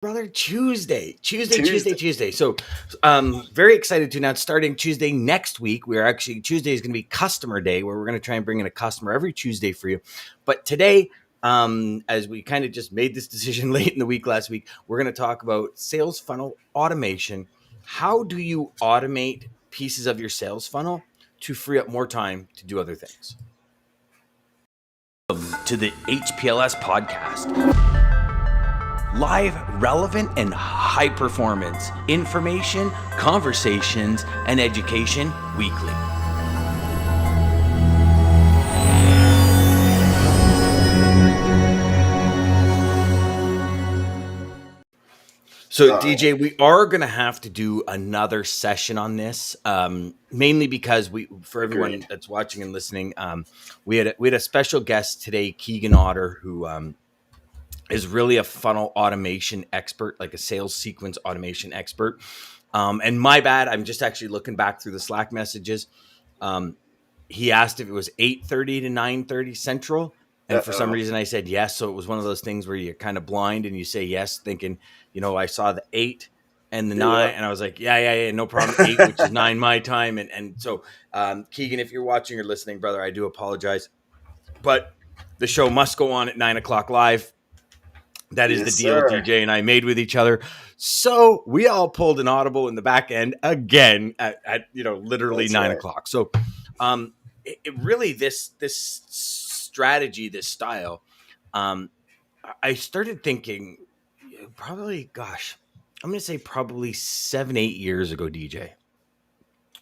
Brother, Tuesday. So, very excited to announce starting Tuesday next week. Tuesday is going to be customer day, where we're going to try and bring in a customer every Tuesday for you. But today, as we kind of just made this decision late in the week last week, we're going to talk about sales funnel automation. How do you automate pieces of your sales funnel to free up more time to do other things? To the HPLS podcast. Live, relevant, and high performance information, conversations, and education weekly. So, DJ, we are going to have to do another session on this, mainly because for everyone that's watching and listening, we had a special guest today, Keegan Otter, who is really a funnel automation expert, like a sales sequence automation expert. And my bad, I'm just actually looking back through the Slack messages. He asked if it was 8:30 to 9:30 Central. And for some reason I said yes. So it was one of those things where you're kind of blind and you say yes, thinking, I saw the 8 and the 9. And I was like, yeah, no problem. 8, which is 9 my time. And so, Keegan, if you're watching or listening, brother, I do apologize. But the show must go on at 9 o'clock live. That is the deal DJ and I made with each other. So we all pulled an audible in the back end again at literally That's 9 o'clock. So it really, this strategy, this style, I started thinking probably 7-8 years ago, DJ,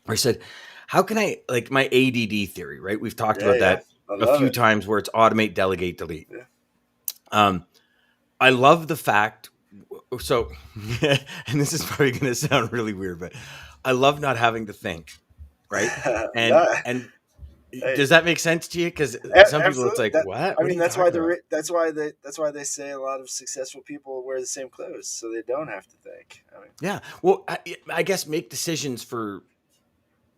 where I said, how can I, like my ADD theory, right? We've talked about that a few times, where it's automate, delegate, delete. Yeah. I love the fact, so, and this is probably going to sound really weird, but I love not having to think, right? And does that make sense to you? Because some people, it's like, what? I mean, that's why they say a lot of successful people wear the same clothes, so they don't have to think. Yeah. Well, I guess make decisions for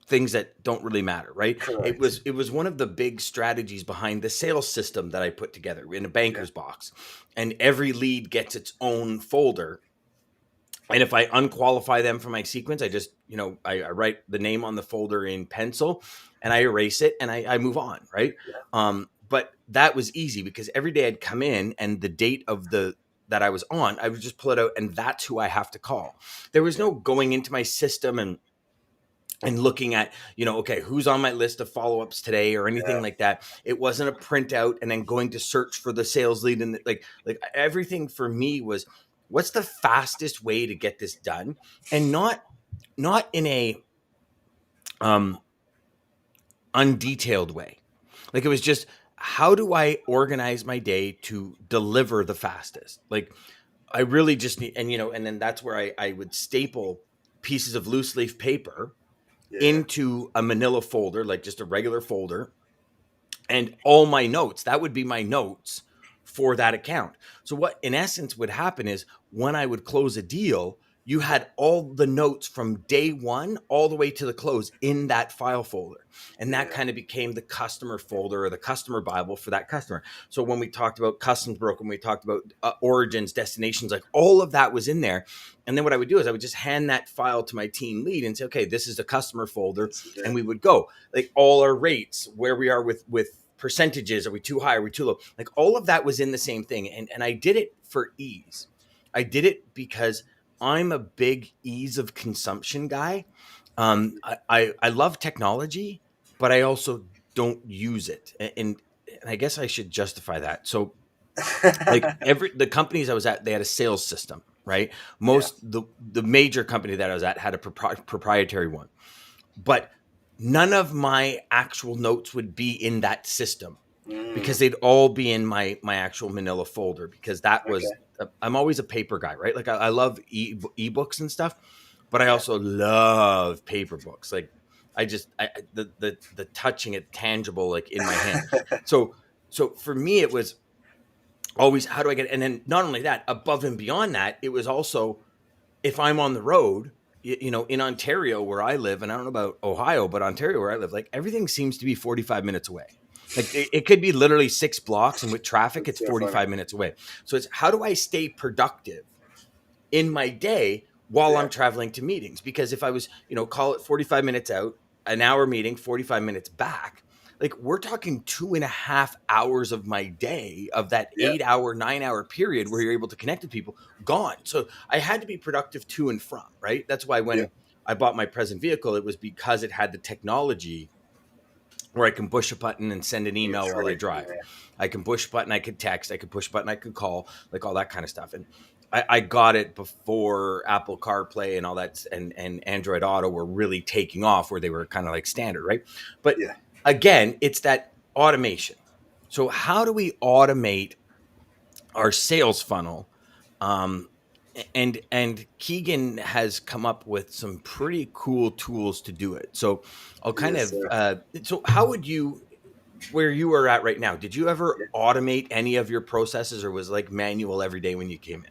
things that don't really matter, right? Correct. It was one of the big strategies behind the sales system that I put together in a banker's box, and every lead gets its own folder. And if I unqualify them from my sequence, I just, I write the name on the folder in pencil and I erase it and I move on, right? Yeah. But that was easy because every day I'd come in and the date of that I was on, I would just pull it out and that's who I have to call. There was no going into my system and looking at, okay, who's on my list of follow-ups today or anything like that. It wasn't a printout and then going to search for the sales lead. And like everything for me was, what's the fastest way to get this done? And not in a undetailed way. Like it was just, how do I organize my day to deliver the fastest? Like I really just need, and then that's where I would staple pieces of loose leaf paper into a manila folder, like just a regular folder, and all my notes, that would be my notes for that account. So what in essence would happen is when I would close a deal, you had all the notes from day one all the way to the close in that file folder. And that kind of became the customer folder or the customer Bible for that customer. So when we talked about customs broken, we talked about origins, destinations, like all of that was in there. And then what I would do is I would just hand that file to my team lead and say, okay, this is the customer folder. And we would go like all our rates, where we are with percentages. Are we too high? Are we too low? Like all of that was in the same thing. And I did it for ease. I did it because I'm a big ease of consumption guy. I love technology, but I also don't use it. And I guess I should justify that. So like the companies I was at, they had a sales system, right? The major company that I was at had a proprietary one, but none of my actual notes would be in that system because they'd all be in my actual manila folder, because that was, I'm always a paper guy, right? Like I love ebooks and stuff, but I also love paper books. Like the touching it tangible, like in my hand. So for me, it was always, how do I get it? And then not only that, above and beyond that, it was also, if I'm on the road, in Ontario where I live, and I don't know about Ohio, but Ontario where I live, like everything seems to be 45 minutes away. Like it could be literally 6 blocks, and with traffic, it's 45 minutes away. So it's, how do I stay productive in my day while Yeah. I'm traveling to meetings. Because if I was, call it 45 minutes out, an hour meeting, 45 minutes back, like we're talking 2.5 hours of my day of that Yeah. 8 hour, 9 hour period where you're able to connect with people gone. So I had to be productive to and from, right? That's why Yeah. when I bought my present vehicle, it was because it had the technology where I can push a button and send an You're email while I free. drive. Yeah. I can push a button, I could text, I could push a button, I could call, like all that kind of stuff. And I got it before Apple CarPlay and all that and Android Auto were really taking off, where they were kind of like standard, right? But Yeah. again, it's that automation. So how do we automate our sales funnel? Um, and Keegan has come up with some pretty cool tools to do it. So I'll kind Yes, of sir. so how would you, where you are at right now, did you ever Yeah. automate any of your processes, or was it like manual every day when you came in?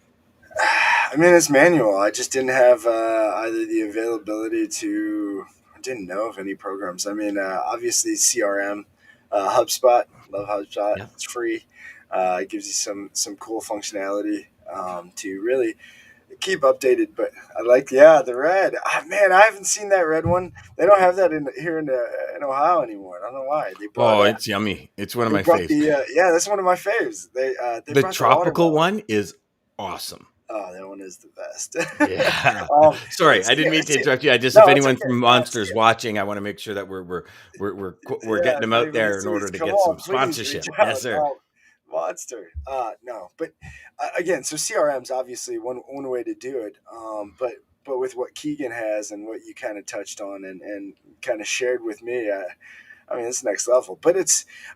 I mean, it's manual. I just didn't have either the availability to. I didn't know of any programs. I mean, obviously CRM, HubSpot. Love HubSpot. Yeah. It's free. It gives you some cool functionality to really keep updated. But I like, yeah, the red. Man, I haven't seen that red one. They don't have that in here in Ohio anymore. I don't know why. Oh, it's yummy. It's one of They my brought faves. the yeah. That's one of my faves. They The brought the tropical watermelon. one is awesome. Oh, that one is the best. Yeah. But Sorry, I see, didn't mean to see, interrupt you. I just, if no, it's anyone okay. from See, Monsters watching, I want to make sure that we're yeah, getting them not out even a there in order series. to Come get some on, please reach sponsorship. Yes, out. sir. Oh, monster. No, but again, so CRM's obviously one way to do it. But with what Keegan has and what you kind of touched on and kind of shared with me, I mean, it's next level, but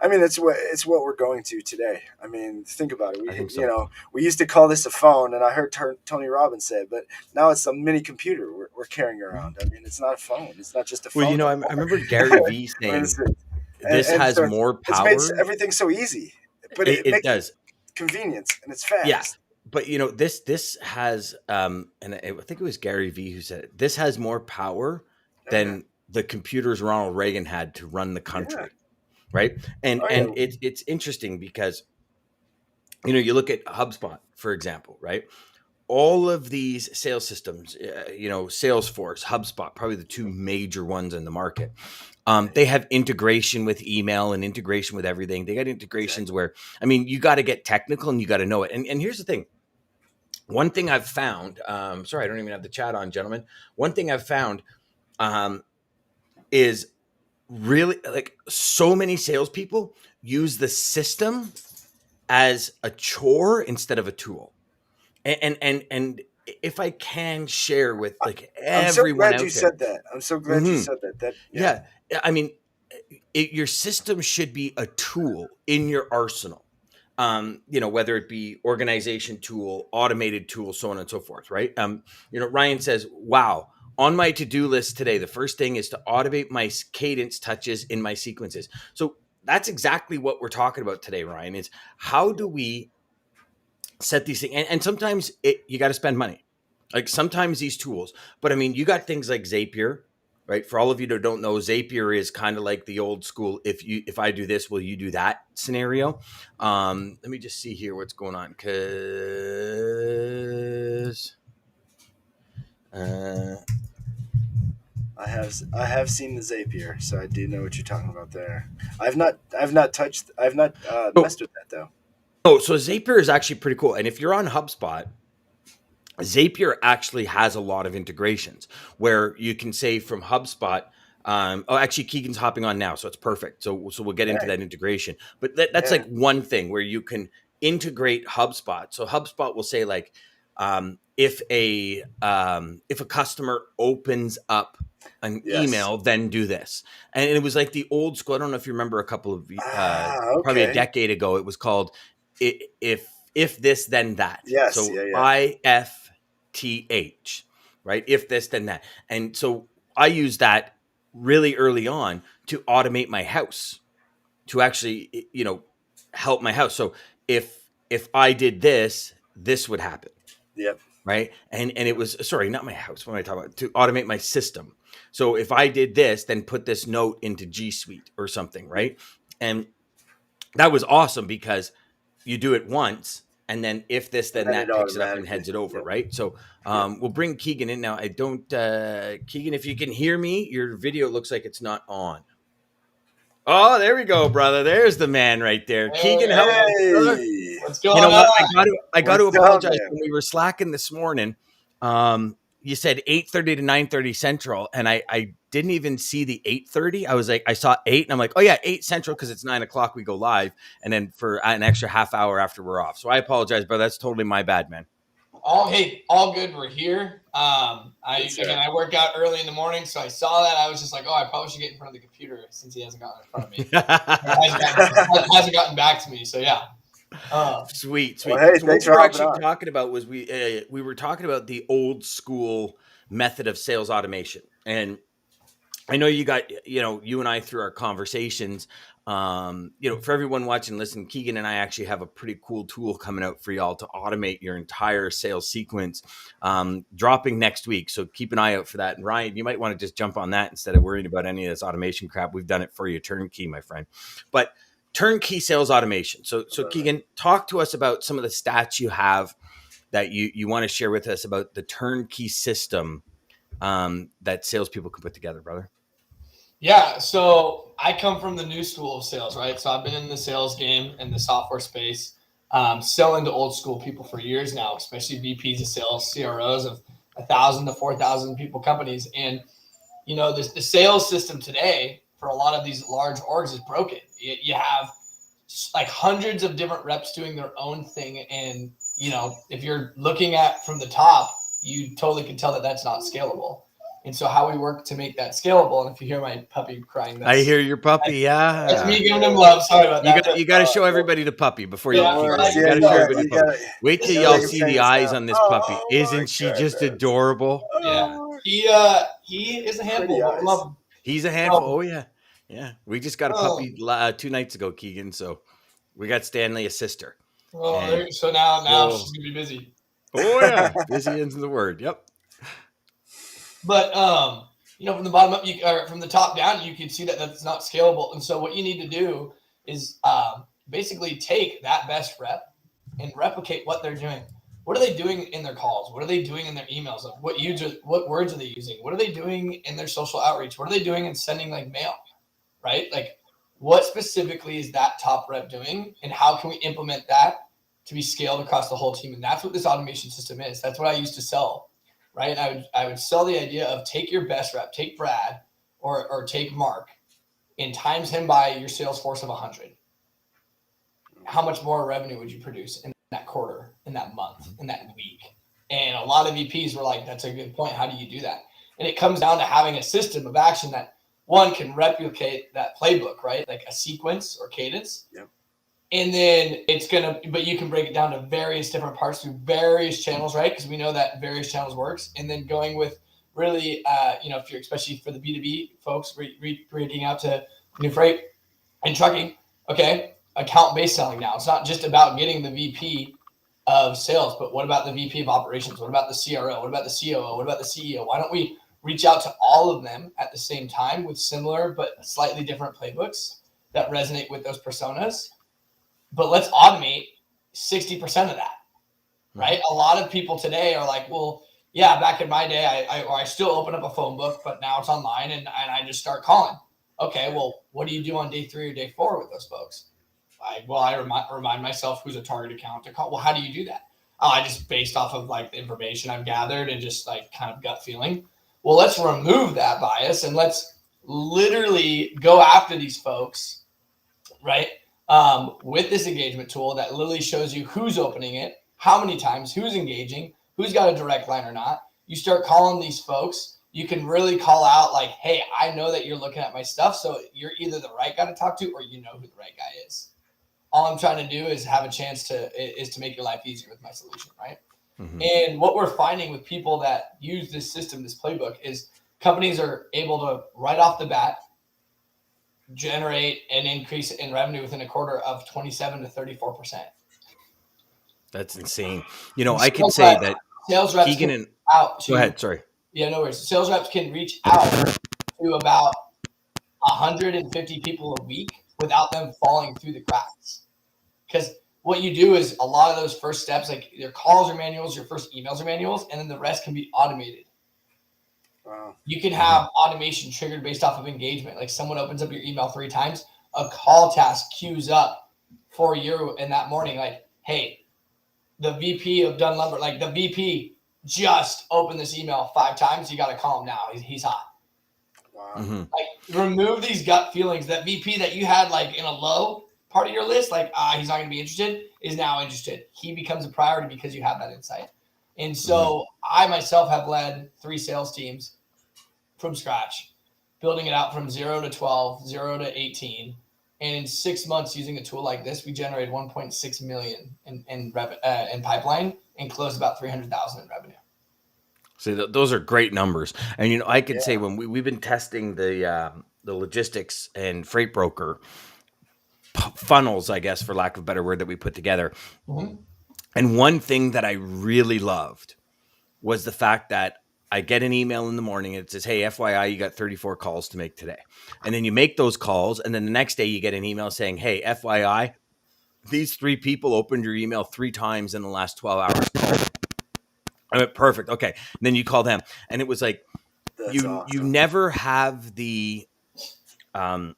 I mean, it's what we're going to today. I mean, think about it. I think You so. know, we used to call this a phone, and I heard Tony Robbins say it, but now it's a mini computer we're carrying around. I mean, it's not a phone. It's not just a Well, phone no I more. remember Gary Vee I mean, saying and, this and has so more it's made power. everything so easy, but It, it it makes it does. convenience and it's Yeah. fast. But this has and I think it was Gary Vee who said it. This has more power Oh yeah, than the computers Ronald Reagan had to run the yeah, country, right? And oh and yeah, it's interesting because you look at HubSpot, for example, right? All of these sales systems, Salesforce, HubSpot, probably the two major ones in the market. They have integration with email and integration with everything. They got integrations exactly. where, I mean, you got to get technical and you got to know it. And here's the thing. One thing I've found, sorry, I don't even have the chat on, gentlemen. One thing I've found um, is really like so many salespeople use the system as a chore instead of a tool. And if I can share with like I'm so everyone glad you out there, said that. I'm so glad you hmm said that. That yeah, yeah, I mean, your system should be a tool in your arsenal. Whether it be organization tool, automated tool, so on and so forth, right? Ryan says, wow, on my to-do list today, the first thing is to automate my cadence touches in my sequences. So that's exactly what we're talking about today, Ryan, is how yeah, do we set these things? And sometimes you got to spend money. Like sometimes these tools, but I mean, you got things like Zapier, right? For all of you that don't know, Zapier is kind of like the old school. If I do this, will you do that scenario? Let me just see here what's going on because uh, I have seen the Zapier, so I do know what you're talking about there. I've not so messed with that though. so Zapier is actually pretty cool. And if you're on HubSpot, Zapier actually has a lot of integrations where you can say from HubSpot. Actually, Keegan's hopping on now, so it's perfect. So we'll get into Okay, that integration. But that's yeah, like one thing where you can integrate HubSpot. So HubSpot will say like, if a customer opens up an yes, email, then do this. And it was like the old school. I don't know if you remember a couple of probably a okay, decade ago. It was called if this then that. yes, So yeah, yeah, IFTH, right? If this then that. And so I use that really early on to automate my house, to actually help my house. So if I did this, this would happen, yep, right? And it was, sorry, not my house. What am I talking about? To automate my system. So if I did this, then put this note into G Suite or something, yep, right? And that was awesome because you do it once, and then if this, And then then it that picks it up and automatically. heads it over, Yep. right? So Yep. we'll bring Keegan in now. I don't, Keegan, if you can hear me, your video looks like it's not on. Oh, there we go, brother. There's the man right there. Keegan, how are you, brother? Hey, What's You going know what? on? I got to what's up, apologize man? when we were slacking this morning. You said 8:30 to 9:30 Central, and I didn't even see the 8:30. I was like, I saw 8, and I'm like, oh yeah, 8 Central because it's 9 o'clock we go live, and then for an extra half hour after we're off. So I apologize, but that's totally my bad, man. All good. We're here. Yes, sir. I work out early in the morning, so I saw that. I was just like, oh, I probably should get in front of the computer since he hasn't gotten in front of me. Hasn't gotten back to me. So yeah. Sweet. Well, hey, So what thanks we for were hopping actually on. talking about was we were talking about the old school method of sales automation, and I know you got, you and I through our conversations, for everyone watching, listen, Keegan and I actually have a pretty cool tool coming out for y'all to automate your entire sales sequence, dropping next week. So keep an eye out for that. And Ryan, you might want to just jump on that instead of worrying about any of this automation crap. We've done it for you turnkey, my friend. But turnkey sales automation. So Keegan, talk to us about some of the stats you have that you want to share with us about the turnkey system that salespeople can put together, brother. Yeah. So I come from the new school of sales, right? So I've been in the sales game and the software space, selling to old school people for years now, especially VPs of sales, CROs of 1,000 to 4,000 people companies. And the sales system today for a lot of these large orgs is broken. You have like hundreds of different reps doing their own thing, and if you're looking at from the top, you totally can tell that that's not scalable. And so how we work to make that scalable, and if you hear my puppy crying, I hear your puppy. that's Yeah, me giving him love. Sorry about you that, got but you got to show everybody the puppy before No you yeah, keep going. worries. You Yeah, got to you show got, everybody the you puppy. got, Wait till you y'all gotta see get the famous eyes now. on this puppy. Oh my Isn't she just god, adorable? yeah, oh, he is a pretty handful, but we eyes. love him. He's a handful. So, Oh yeah. We just got a puppy 2 nights ago, Keegan. So we got Stanley, a sister, and so now oh she's gonna be busy. yeah, busy ends the word. Yep. But from the bottom up, or from the top down, you can see that that's not scalable. And so what you need to do is basically take that best rep and replicate what they're doing. What are they doing in their calls? What are they doing in their emails? What words are they using? What are they doing in their social outreach? What are they doing in sending like mail? Right? Like, what specifically is that top rep doing, and how can we implement that to be scaled across the whole team? And that's what this automation system is. That's what I used to sell, right? I would sell the idea of take your best rep, take Brad or take Mark, and times him by your sales force of 100. How much more revenue would you produce in that quarter, in that month, in that week? And a lot of VPs were like, that's a good point. How do you do that? And it comes down to having a system of action that one can replicate that playbook, right? Like a sequence or cadence. Yep. And then but you can break it down to various different parts through various channels, right? Because we know that various channels works. And then going with really, if you're, especially for the B2B folks, reading out to new freight and trucking, okay, account-based selling now. It's not just about getting the VP of sales, but what about the VP of operations? What about the CRO? What about the COO? What about the CEO? Why don't we reach out to all of them at the same time with similar but slightly different playbooks that resonate with those personas? But let's automate 60% of that, right? A lot of people today are like, well, yeah, back in my day, I still open up a phone book, but now it's online and I just start calling. Okay, well, what do you do on day 3 or day 4 with those folks? I remind myself who's a target account to call. Well, how do you do that? I just based off of like the information I've gathered and just like kind of gut feeling. Well, let's remove that bias and let's literally go after these folks, right? With this engagement tool that literally shows you who's opening it, how many times, who's engaging, who's got a direct line or not. You start calling these folks. You can really call out like, hey, I know that you're looking at my stuff. So you're either the right guy to talk to or you know who the right guy is. All I'm trying to do is have a chance to make your life easier with my solution, right? Mm-hmm. And what we're finding with people that use this system, this playbook, is companies are able to right off the bat generate an increase in revenue within a quarter of 27 to 34%. That's insane. I can say that sales reps Keegan can and out to, go ahead. Sorry. Yeah, no worries. Sales reps can reach out to about 150 people a week without them falling through the cracks. Because what you do is a lot of those first steps, like your calls are manuals, your first emails are manuals, and then the rest can be automated. Wow. You can have automation triggered based off of engagement. Like someone opens up your email 3 times, a call task queues up for you in that morning. Like, hey, the VP of Dunn Lumber, like the VP just opened this email 5 times. You got to call him now. He's hot. Wow. Mm-hmm. Like remove these gut feelings. That VP that you had like in a low part of your list, like he's not going to be interested, is now interested. He becomes a priority because you have that insight. And so I myself have led 3 sales teams from scratch, building it out from 0 to 12, 0 to 18. And in 6 months using a tool like this, we generated 1.6 million in pipeline and closed about 300,000 in revenue. See, those are great numbers. And, you know, I could say Yeah. when we've been testing the logistics and freight broker funnels, I guess, for lack of a better word, that we put together. Mm-hmm. And one thing that I really loved was the fact that I get an email in the morning and it says, hey, FYI, you got 34 calls to make today. And then you make those calls. And then the next day you get an email saying, hey, FYI, these 3 people opened your email 3 times in the last 12 hours. Call. I went, perfect. Okay. And then you call them. And it was like, That's you awesome. never have the, I'm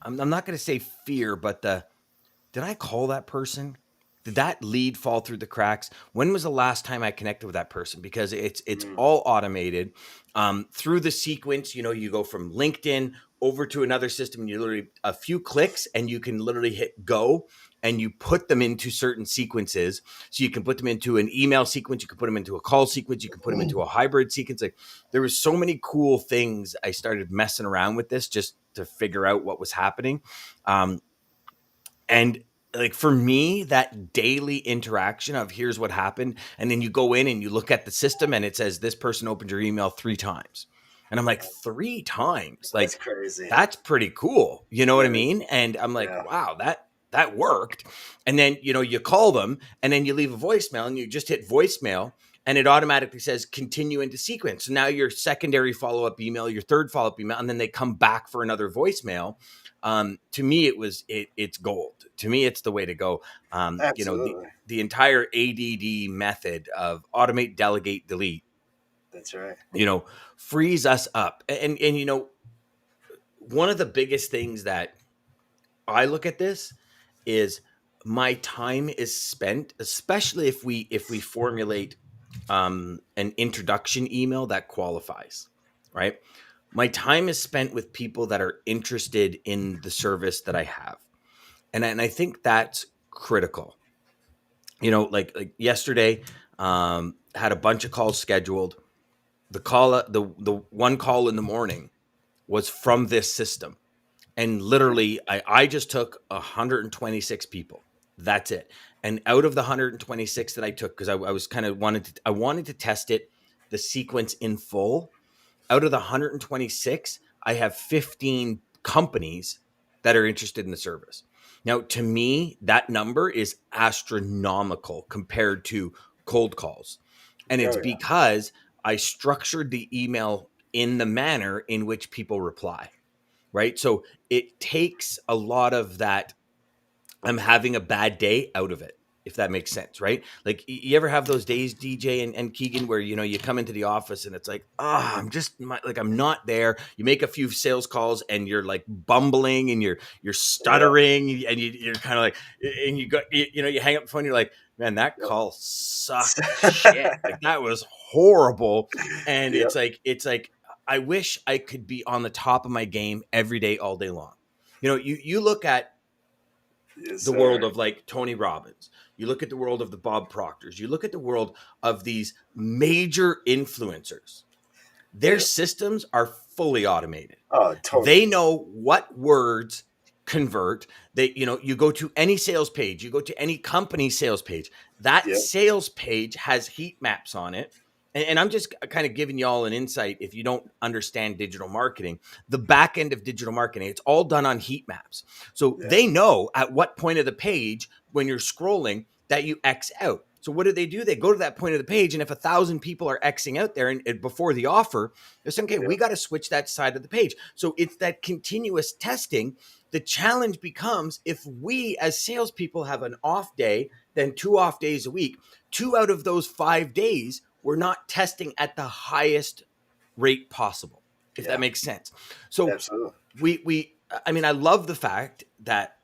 not going to say fear, but did I call that person? Did that lead fall through the cracks? When was the last time I connected with that person? Because it's all automated through the sequence. You know, you go from LinkedIn over to another system, and you literally a few clicks, and you can literally hit go, and you put them into certain sequences. So you can put them into an email sequence, you can put them into a call sequence, you can put them into a hybrid sequence. Like there was so many cool things. I started messing around with this just to figure out what was happening. And like for me, that daily interaction of here's what happened. And then you go in and you look at the system and it says this person opened your email 3 times. And I'm like, 3 times? That's Like, crazy. that's pretty cool. You know what I That is- mean? And I'm like, yeah. wow, that worked. And then, you know, you call them and then you leave a voicemail and you just hit voicemail and it automatically says continue into sequence. So now your secondary follow-up email, your third follow-up email, and then they come back for another voicemail. To me, it's gold. To me, it's the way to go. You know, Absolutely. the entire ADD method of automate, delegate, delete, That's right. you know, frees us up. And you know, one of the biggest things that I look at this is my time is spent, especially if we formulate an introduction email that qualifies, right? My time is spent with people that are interested in the service that I have. And I think that's critical. You know, like yesterday, had a bunch of calls scheduled. The one call in the morning was from this system. And literally, I just took 126 people. That's it. And out of the 126 that I took, because I was kind of wanted to test it, the sequence in full. Out of the 126, I have 15 companies that are interested in the service. Now, to me, that number is astronomical compared to cold calls. And it's Oh, yeah. because I structured the email in the manner in which people reply, right? So it takes a lot of that I'm having a bad day out of it, if that makes sense, right? Like you ever have those days, DJ and Keegan, where, you know, you come into the office and it's like, I'm not there. You make a few sales calls and you're like bumbling and you're stuttering and you're kind of like, and you hang up the phone. You're like, man, that call sucked shit. Like that was horrible. And Yep. it's like, I wish I could be on the top of my game every day, all day long. You know, you look at Yes, the sir. world of like Tony Robbins. You look at the world of the Bob Proctors. You look at the world of these major influencers. Their Yep. systems are fully automated. Oh, totally. They know what words convert. They, you know, you go to any sales page, you go to any company sales page. That Yep. sales page has heat maps on it. And I'm just kind of giving y'all an insight if you don't understand digital marketing. The back end of digital marketing, it's all done on heat maps. So Yeah. they know at what point of the page when you're scrolling that you X out. So what do? They go to that point of the page, and if 1,000 people are Xing out there and before the offer, they're saying, okay, we got to switch that side of the page. So it's that continuous testing the challenge becomes, if we as salespeople have an off day, then 2 off days a week, 2 out of those 5 days, we're not testing at the highest rate possible, if that makes sense. So Absolutely. I mean, I love the fact that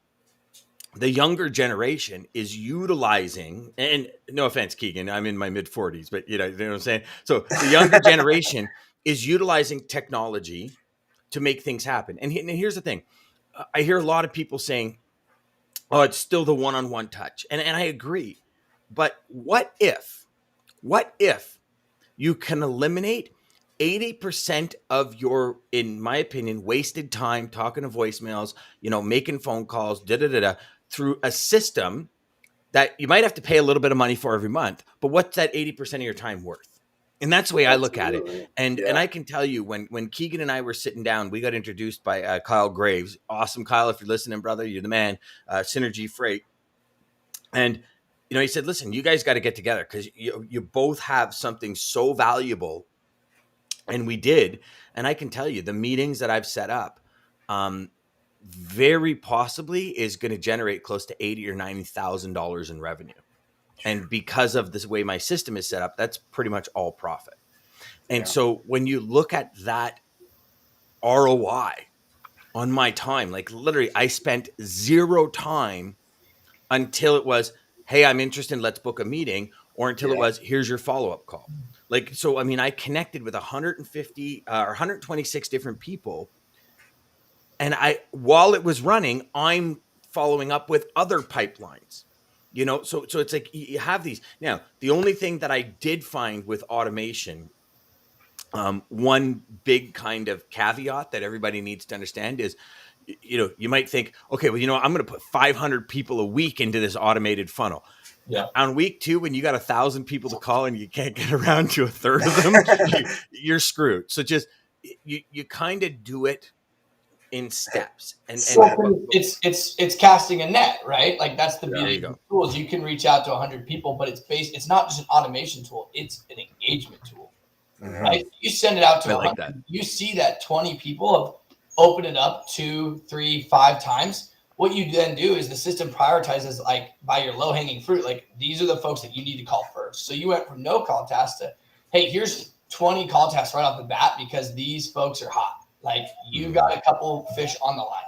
the younger generation is utilizing, and no offense, Keegan, I'm in my mid 40s, but you know what I'm saying? So the younger generation is utilizing technology to make things happen. And here's the thing. I hear a lot of people saying, oh, it's still the one-on-one touch. And I agree. But what if you can eliminate 80% of your, in my opinion, wasted time talking to voicemails, making phone calls, through a system that you might have to pay a little bit of money for every month, but what's that 80% of your time worth? And that's the way I look at it. And I can tell you, when Keegan and I were sitting down, we got introduced by Kyle Graves. Awesome, Kyle, if you're listening, brother, you're the man. Synergy Freight. And he said, listen, you guys got to get together because you both have something so valuable. And we did. And I can tell you, the meetings that I've set up, very possibly is going to generate close to $80,000 or $90,000 in revenue. And because of this way my system is set up, that's pretty much all profit. And so when you look at that ROI on my time, like literally I spent 0 time until it was, hey, I'm interested, let's book a meeting, or until it was, here's your follow-up call. Like, so, I mean, I connected with 150 or 126 different people. And while it was running, I'm following up with other pipelines. So it's like you have these. Now, the only thing that I did find with automation, one big kind of caveat that everybody needs to understand is, you might think, okay, well, I'm going to put 500 people a week into this automated funnel. Yeah. On week 2, when you got 1,000 people to call and you can't get around to a third of them, you're screwed. So just you kind of do it in steps, and it's casting a net, right? Like that's the beauty of of the tools. You can reach out to 100 people, but it's not just an automation tool; it's an engagement tool, right? You send it out to 100, that. You see that 20 people have opened it up 2, 3, 5 times. What you then do is the system prioritizes like by your low hanging fruit. Like these are the folks that you need to call first. So you went from no call tasks to, hey, here's 20 call tasks right off the bat because these folks are hot. Like you got a couple fish on the line.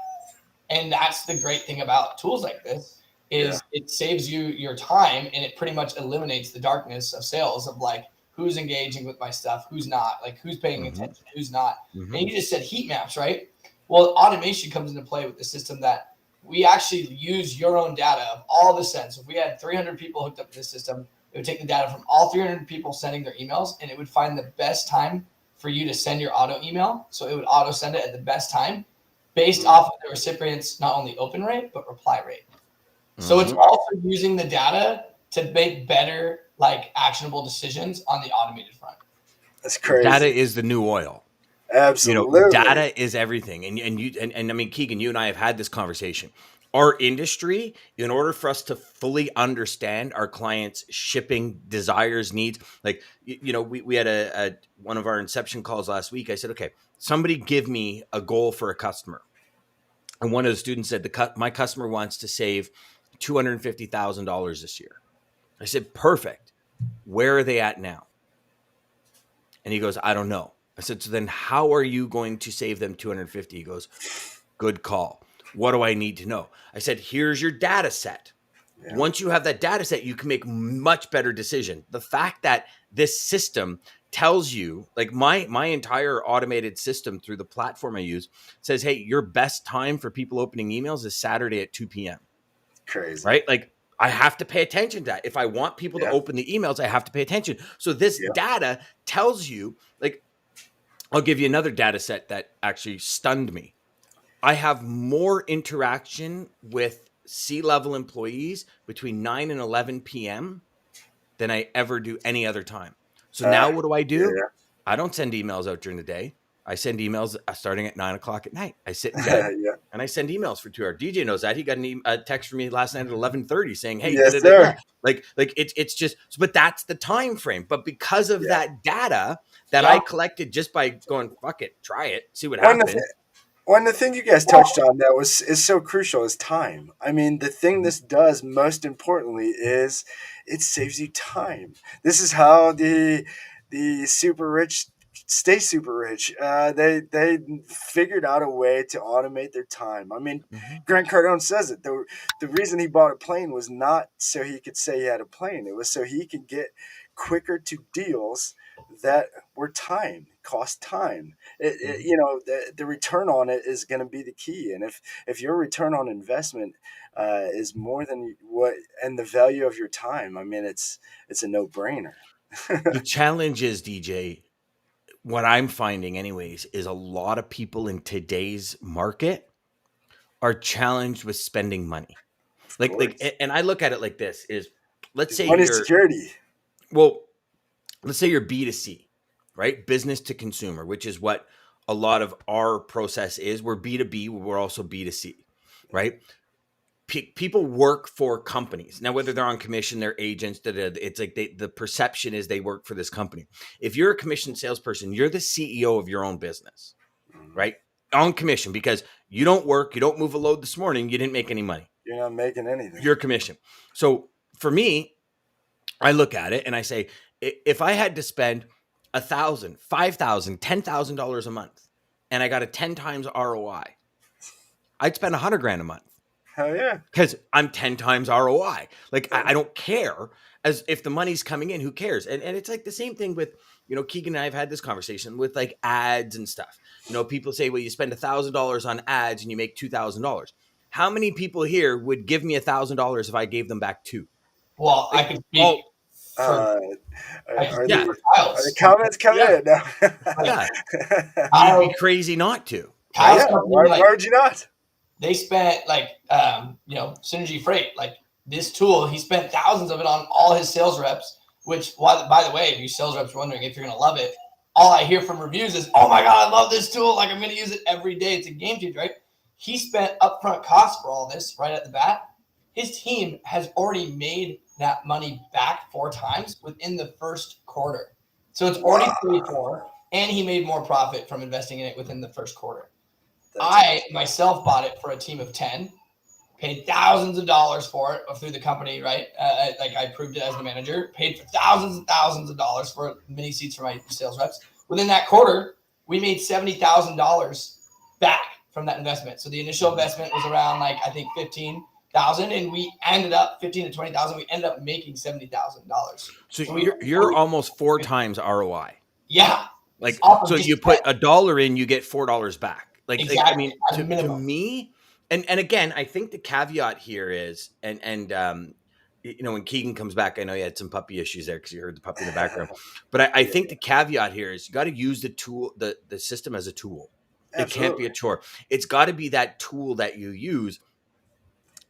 And that's the great thing about tools like this is it saves you your time and it pretty much eliminates the darkness of sales of like who's engaging with my stuff, who's not, like who's paying attention, who's not. And you just said heat maps, right? Well, automation comes into play with the system that we actually use your own data of all the sends. If we had 300 people hooked up to this system, it would take the data from all 300 people sending their emails and it would find the best time for you to send your auto email. So it would auto send it at the best time based off of the recipient's not only open rate, but reply rate. So it's also using the data to make better, like actionable decisions on the automated front. That's crazy. Data is the new oil. Absolutely. Data is everything. And I mean, Keegan, you and I have had this conversation. Our industry, in order for us to fully understand our clients' shipping desires, needs, like, we had one of our inception calls last week. I said, okay, somebody give me a goal for a customer. And one of the students said, my customer wants to save $250,000 this year. I said, perfect. Where are they at now? And he goes, I don't know. I said, so then how are you going to save them 250? He goes, good call. What do I need to know? I said, here's your data set. Yeah. Once you have that data set, you can make much better decision. The fact that this system tells you, like my entire automated system through the platform I use says, hey, your best time for people opening emails is Saturday at 2 p.m. Crazy. Right? Like I have to pay attention to that. If I want people to open the emails, I have to pay attention. So this data tells you, like, I'll give you another data set that actually stunned me. I have more interaction with C-level employees between 9 and 11 p.m. than I ever do any other time. So now what do? I don't send emails out during the day. I send emails starting at 9 o'clock at night. I sit in bed and I send emails for 2 hours. DJ knows that. He got a text from me last night at 11:30 saying, hey, like it's just, but that's the time frame. But because of that data that I collected just by going, fuck it, try it, see what happens. One the thing you guys touched on that is so crucial is time. I mean, the thing this does most importantly is it saves you time. This is how the super rich stay super rich. They figured out a way to automate their time. I mean, Mhm. Grant Cardone says it. The reason he bought a plane was not so he could say he had a plane. It was so he could get quicker to deals that were time, cost time. Mhm. The return on it is going to be the key. And if your return on investment is more than what and the value of your time, I mean, it's a no brainer. The challenge is, DJ, what I'm finding anyways, is a lot of people in today's market are challenged with spending money. Of Like, course, and I look at it like this is, let's because say money you're, security. well, let's say you're B2C, right? Business to consumer, which is what a lot of our process is. We're B2B, we're also B2C, right? People work for companies now, whether they're on commission, they're agents. It's like the perception is they work for this company. If you're a commission salesperson, you're the CEO of your own business, Mhm. right? On commission, because you don't work, you don't move a load this morning, you didn't make any money. You're not making anything. You're commission. So for me, I look at it and I say, if I had to spend $1,000, $5,000, $10,000 a month, and I got a 10 times ROI, I'd spend 100 grand a month Hell yeah. because I'm 10 times ROI. Like, Yeah. I don't care as if the money's coming in, who cares? And it's like the same thing with, Keegan and I have had this conversation with like ads and stuff. People say, well, you spend $1,000 on ads and you make $2,000. How many people here would give me $1,000 if I gave them back two? Well, I Like, could speak oh, for Uh, I could are speak yeah, the for are the Kyle's company. comments coming yeah, in now? Like yeah. You'd be Kyle, crazy not to, Kyle's right? Yeah. company, Why like would you not? they spent like Synergy Freight, like this tool, he spent thousands of it on all his sales reps. Which, by the way, if you sales reps are wondering if you're gonna love it, all I hear from reviews is, "Oh my god, I love this tool! Like I'm gonna use it every day. It's a game changer." Right? He spent upfront costs for all this right at the bat. His team has already made that money back 4 times within the first quarter, so it's already paid Wow. for, and he made more profit from investing in it within the first quarter. That's I awesome. myself bought it for a team of 10, paid thousands of dollars for it through the company, right? Like I approved it as the manager, paid for thousands and thousands of dollars for mini seats for my sales reps. Within that quarter, we made $70,000 back from that investment. So the initial investment was around like, I think 15,000, and we ended up 15 to 20,000. We ended up making $70,000. So So we you're almost 4 times ROI. yeah, Like, off of so just you put $1 in, you get $4 back. I exactly mean, at a to minimum. me, and again, I think the caveat here is, when Keegan comes back, I know you had some puppy issues there because you heard the puppy in the background. But I Yeah, think the caveat here is you got to use the tool, the system as a tool. It can't be absolutely. a chore. It's got to be that tool that you use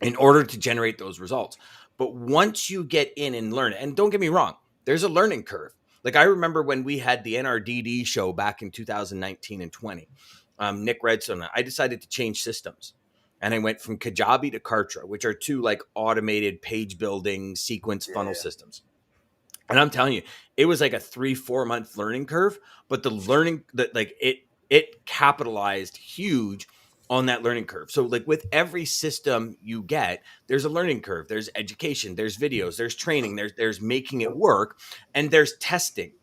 in order to generate those results. But once you get in and learn it, and don't get me wrong, there's a learning curve. Like I remember when we had the NRDD show back in 2019 and 20, Nick Redstone, I decided to change systems. And I went from Kajabi to Kartra, which are two like automated page building sequence funnel Yeah. systems. And I'm telling you, it was like a 3-4 month learning curve, but the learning that like it capitalized huge on that learning curve. So like with every system you get, there's a learning curve. There's education, there's videos, there's training, there's making it work, and there's testing.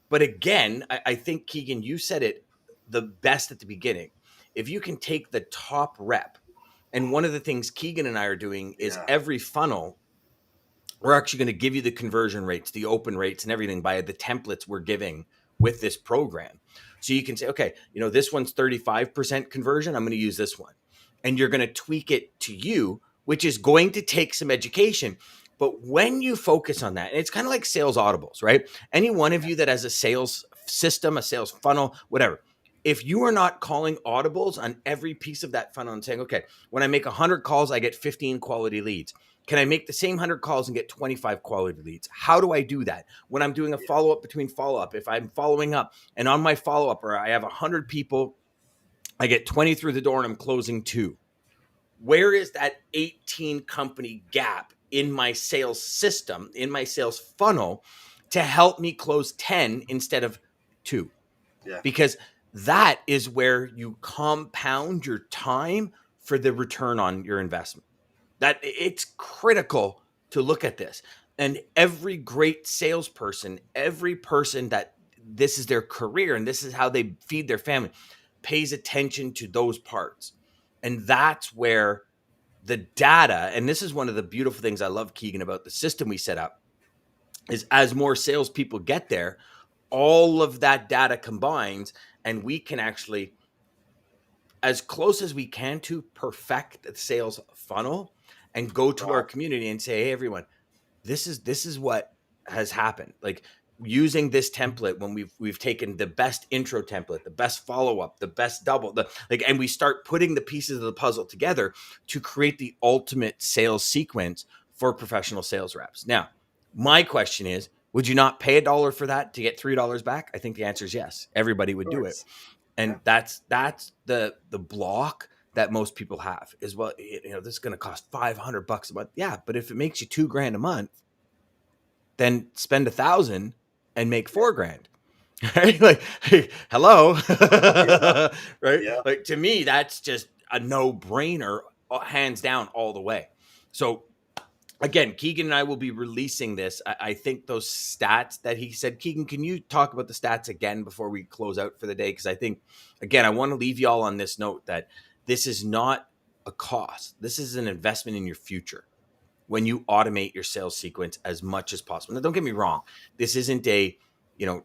But again, I think Keegan, you said it the best at the beginning. If you can take the top rep, and one of the things Keegan and I are doing is Yeah. every funnel we're actually going to give you the conversion rates, the open rates, and everything by the templates we're giving with this program. So you can say, okay, this one's 35% conversion. I'm going to use this one. And you're going to tweak it to you, which is going to take some education. But when you focus on that, and it's kind of like sales audibles, right? Any one of you that has a sales system, a sales funnel, whatever, if you are not calling audibles on every piece of that funnel and saying, okay, when I make 100 calls, I get 15 quality leads. Can I make the same 100 calls and get 25 quality leads? How do I do that? When I'm doing a Yeah. follow up between follow up, if I'm following up and on my follow up, or I have 100 people, I get 20 through the door and I'm closing 2. Where is that 18 company gap in my sales system, in my sales funnel to help me close 10 instead of 2? Yeah. Because that is where you compound your time for the return on your investment. That it's critical to look at this. And every great salesperson, every person that this is their career and this is how they feed their family, pays attention to those parts. And that's where the data, and this is one of the beautiful things I love, Keegan, about the system we set up, is as more salespeople get there, all of that data combines, and we can actually, as close as we can, to perfect the sales funnel and go to our Wow. community and say, hey, everyone, this is what has happened. Like, using this template, when we've taken the best intro template, the best follow-up, the best double, and we start putting the pieces of the puzzle together to create the ultimate sales sequence for professional sales reps. Now, my question is, would you not pay $1 for that to get $3 back? I think the answer is yes. Everybody Of would do it. course. Yeah. And that's the block that most people have is, well, this is going to cost $500 a month. Yeah, but if it makes you $2,000 a month, then spend 1,000 and make $4,000. Right? Like, hey, hello. Yeah. Right? Yeah. Like, to me, that's just a no-brainer, hands down, all the way. So again, Keegan and I will be releasing this. I think those stats that he said, Keegan, can you talk about the stats again before we close out for the day? Because I think, again, I want to leave y'all on this note that this is not a cost. This is an investment in your future when you automate your sales sequence as much as possible. Now, don't get me wrong. This isn't a,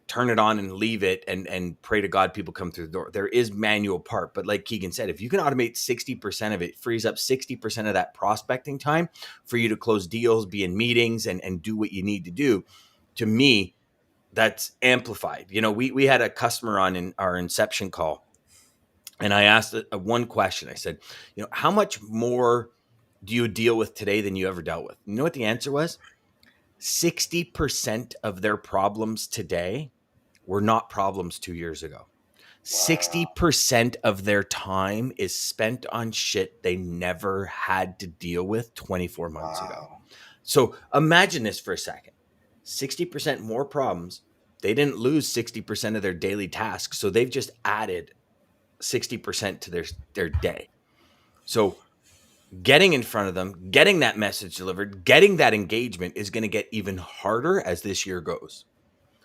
turn it on and leave it and pray to God people come through the door. There is manual part, but like Keegan said, if you can automate 60% of it, frees up 60% of that prospecting time for you to close deals, be in meetings, and do what you need to do. To me, that's amplified. We had a customer on in our inception call, and I asked one question. I said, how much more do you deal with today than you ever dealt with? You know what the answer was? 60% of their problems today were not problems 2 years ago. Wow. 60% of their time is spent on shit they never had to deal with 24 months ago. Wow. So imagine this for a second. 60% more problems. They didn't lose 60% of their daily tasks. So they've just added 60% to their day. So getting in front of them, getting that message delivered, getting that engagement is going to get even harder as this year goes.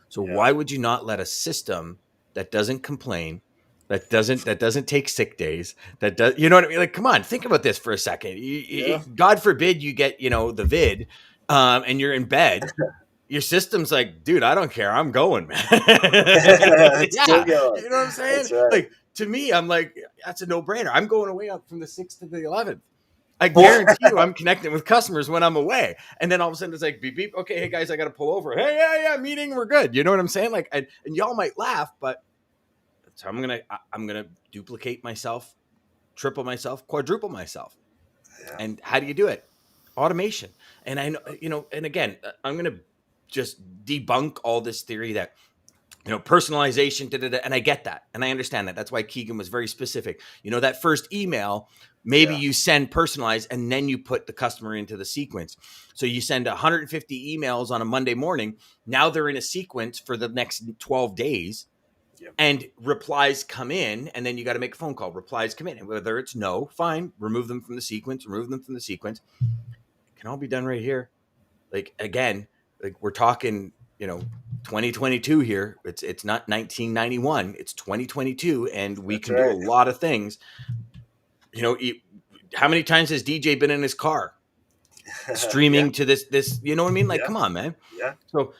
So Yeah. why would you not let a system that doesn't complain, that doesn't take sick days, that does, you know what I mean? Like, come on, think about this for a second. Yeah. God forbid you get, the vid, and you're in bed. Your system's like, dude, I don't care. I'm going, man. It's still Yeah. going. You know what I'm saying? That's right. Like, to me, I'm like, that's a no brainer. I'm going away up from the 6th to the 11th. I guarantee you I'm connecting with customers when I'm away. And then all of a sudden it's like, beep, beep. Okay, hey guys, I got to pull over. Hey, yeah, meeting. We're good. You know what I'm saying? Like, and y'all might laugh, but so I'm going to duplicate myself, triple myself, quadruple myself. Yeah. And how do you do it? Automation. And I know, and again, I'm going to just debunk all this theory that, personalization, and I get that. And I understand that. That's why Keegan was very specific. That first email, maybe Yeah. you send personalized and then you put the customer into the sequence. So you send 150 emails on a Monday morning. Now they're in a sequence for the next 12 days. Yep. And replies come in, and then you got to make a phone call. Replies come in. And whether it's no, fine, remove them from the sequence, It can all be done right here. Like, again, like we're talking, 2022 here. It's not 1991. It's 2022, and we That's can do a right. lot of things. How many times has DJ been in his car Yeah. streaming to this? You know what I mean? Like, Yeah. come on, man. Yeah. So,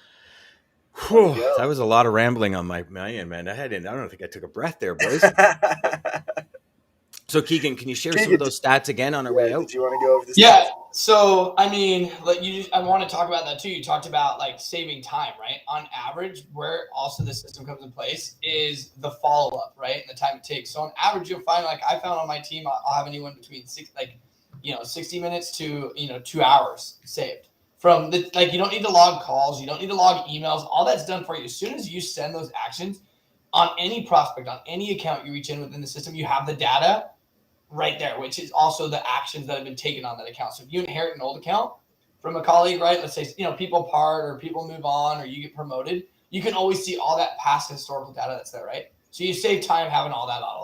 Way to go. that was a lot of rambling on my end, man. I don't think I took a breath there, boys. So, Keegan, can you share some of Keegan, those stats again on our yeah, way out? did you want to go over the Yeah. stats? So, I mean, I want to talk about that too. You talked about like saving time, right? On average, where also the system comes in place is the follow up, right? And the time it takes. So, on average, you'll find, like I found on my team, I'll have anyone between 60 minutes to 2 hours saved from the, like, you don't need to log calls, you don't need to log emails. All that's done for you. As soon as you send those actions on any prospect, on any account you reach in within the system, you have the data right there, which is also the actions that have been taken on that account. So if you inherit an old account from a colleague, right? Let's say, people part or people move on or you get promoted, you can always see all that past historical data that's there, right? So you save time having all that auto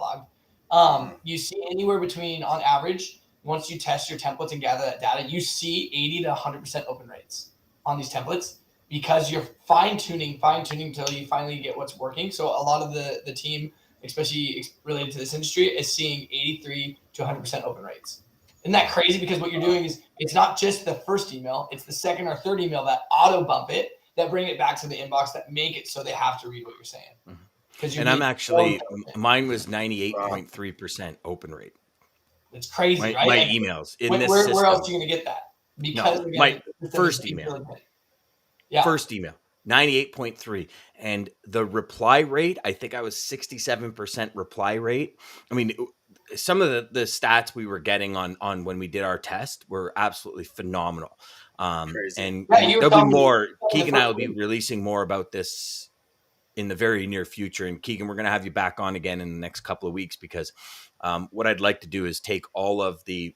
log. You see anywhere between, on average, once you test your templates and gather that data, you see 80 to 100% open rates on these templates because you're fine-tuning until you finally get what's working. So a lot of the team, especially related to this industry, is seeing 83 to 100% open rates. Isn't that crazy? Because what you're doing is, it's not just the first email, it's the second or third email that auto bump it, that bring it back to the inbox, that make it so they have to read what you're saying. Because And I'm actually, mine was 98.3% open rate. It's crazy, right? My And emails in this where system. else are you going to get that? Because No, again, my first email. Yeah. First email, 98.3. And the reply rate, I think I was 67% reply rate. I mean, some of the stats we were getting on when we did our test were absolutely phenomenal. Crazy. And Yeah, you were there'll be telling me more. the Keegan and I will first be week. releasing more about this in the very near future. And Keegan, we're going to have you back on again in the next couple of weeks, because what I'd like to do is take all of the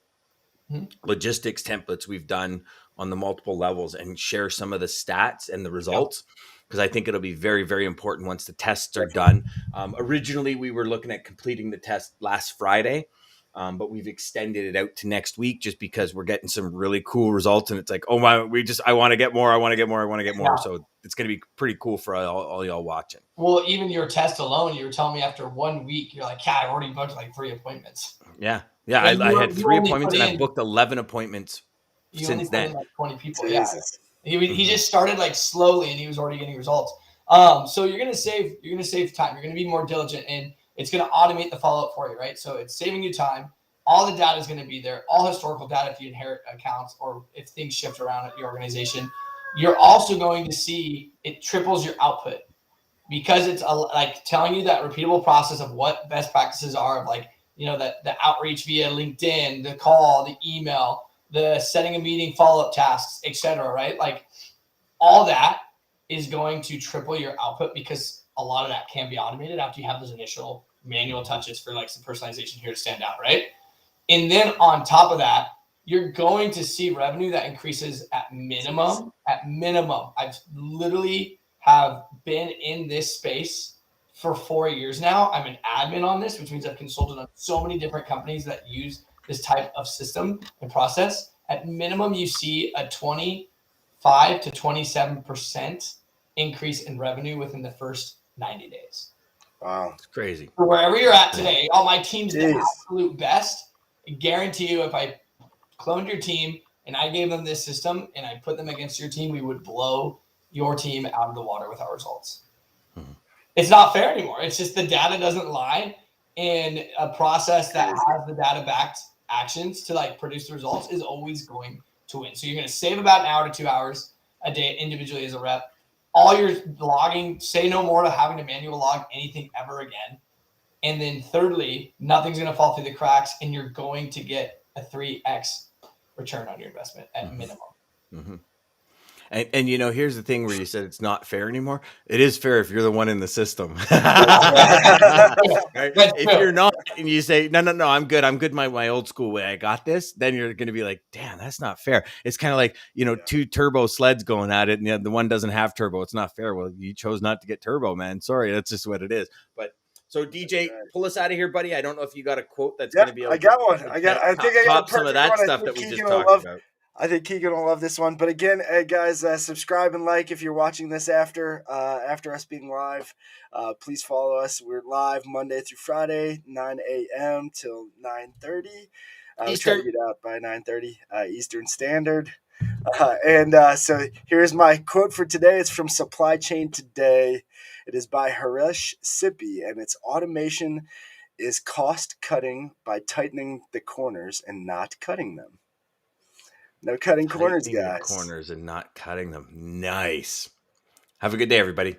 logistics templates we've done on the multiple levels and share some of the stats and the results, because I think it'll be very, very important once the tests are done. Originally, we were looking at completing the test last Friday, but we've extended it out to next week just because we're getting some really cool results. And it's like, oh my, I want to get more. I want to get more. I want to get more. Yeah. So it's going to be pretty cool for all y'all watching. Well, even your test alone, you were telling me after 1 week, you're like, yeah, I've already booked like 3 appointments. Yeah. Yeah. And I had 3 only appointments and I've booked 11 appointments you since only put in then. like 20 people. Jesus. Yeah. He just started like slowly and he was already getting results. So you're gonna save time. You're gonna be more diligent, and it's gonna automate the follow-up for you, right? So it's saving you time. All the data is gonna be there, all historical data if you inherit accounts or if things shift around at your organization. You're also going to see it triples your output, because it's like telling you that repeatable process of what best practices are, of like, the outreach via LinkedIn, the call, the email, the setting a meeting, follow-up tasks, etc. Right? Like all that is going to triple your output, because a lot of that can be automated after you have those initial manual touches for like some personalization here to stand out, right? And then on top of that, you're going to see revenue that increases at minimum. At minimum, I've literally have been in this space for 4 years now. I'm an admin on this, which means I've consulted on so many different companies that use this type of system and process. At minimum, you see a 25 to 27% increase in revenue within the first 90 days. Wow. It's crazy. For wherever you're at today, all my team's the Jeez. absolute best. I guarantee you, if I cloned your team and I gave them this system and I put them against your team, we would blow your team out of the water with our results. It's not fair anymore. It's just the data doesn't lie, and a process that has the data backed actions to like produce the results is always going to win. So you're going to save about an hour to 2 hours a day individually as a rep. All your logging, say no more to having to manual log anything ever again. And then thirdly, nothing's going to fall through the cracks, and you're going to get a 3x return on your investment at minimum. Mm-hmm. And here's the thing where you said it's not fair anymore. It is fair if you're the one in the system. Right? If you're not, and you say, no, I'm good my old school way, I got this, then you're going to be like, damn, that's not fair. It's kind of like, two turbo sleds going at it, and the one doesn't have turbo. It's not fair. Well, you chose not to get turbo, man. Sorry, that's just what it is. But so DJ, pull us out of here, buddy. I don't know if you got a quote that's going to be able I got one. to I think I got a top some of perfect that one. stuff that we just Keegan will talked love. about. I think Keegan will love this one. But again, guys, subscribe and like if you're watching this after us being live. Please follow us. We're live Monday through Friday, 9 a.m. till 9:30. We try to get out by 9:30 Eastern Standard. So here's my quote for today. It's from Supply Chain Today. It is by Harish Sippy, and it's automation is cost cutting by tightening the corners and not cutting them. No cutting corners, Tightening guys. the corners and not cutting them. Nice. Have a good day, everybody.